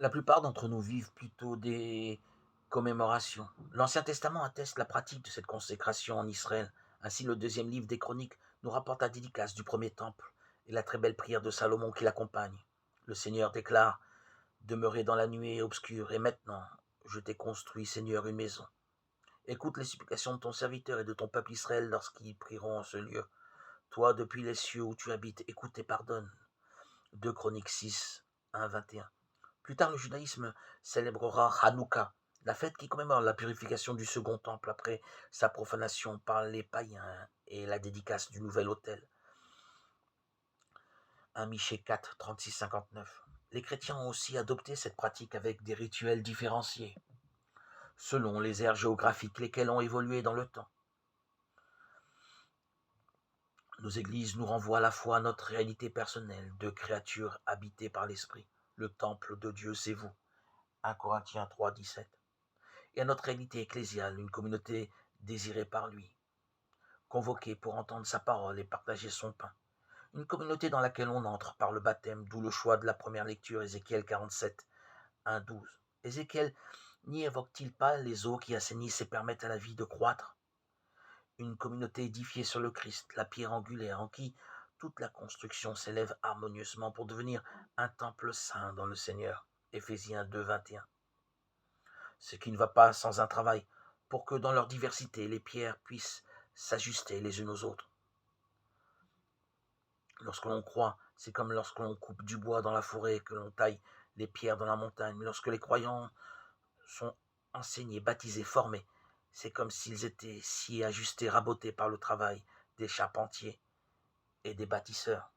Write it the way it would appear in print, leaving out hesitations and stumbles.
La plupart d'entre nous vivent plutôt des commémorations. L'Ancien Testament atteste la pratique de cette consécration en Israël. Ainsi, le deuxième livre des Chroniques nous rapporte la dédicace du premier temple et la très belle prière de Salomon qui l'accompagne. Le Seigneur déclare: Demeurez dans la nuée obscure, et maintenant, je t'ai construit, Seigneur, une maison. Écoute les supplications de ton serviteur et de ton peuple Israël lorsqu'ils prieront en ce lieu. Toi, depuis les cieux où tu habites, écoute et pardonne. 2 Chroniques 6, 1, 21. Plus tard, le judaïsme célébrera Hanouka, la fête qui commémore la purification du second temple après sa profanation par les païens et la dédicace du nouvel autel. 1 Michée 4, 36-59. Les chrétiens ont aussi adopté cette pratique avec des rituels différenciés, selon les aires géographiques lesquelles ont évolué dans le temps. Nos églises nous renvoient à la fois à notre réalité personnelle de créatures habitées par l'Esprit. Le temple de Dieu, c'est vous. 1 Corinthiens 3, 17. Et à notre réalité ecclésiale, une communauté désirée par lui, convoquée pour entendre sa parole et partager son pain. Une communauté dans laquelle on entre par le baptême, d'où le choix de la première lecture, Ézéchiel 47, 1, 12. Ézéchiel n'y évoque-t-il pas les eaux qui assainissent et permettent à la vie de croître? Une communauté édifiée sur le Christ, la pierre angulaire, en qui toute la construction s'élève harmonieusement pour devenir un temple saint dans le Seigneur. Éphésiens 2, 21. Ce qui ne va pas sans un travail, pour que dans leur diversité, les pierres puissent s'ajuster les unes aux autres. Lorsque l'on croit, c'est comme lorsque l'on coupe du bois dans la forêt et que l'on taille les pierres dans la montagne. Lorsque les croyants sont enseignés, baptisés, formés, c'est comme s'ils étaient si ajustés, rabotés par le travail des charpentiers et des bâtisseurs.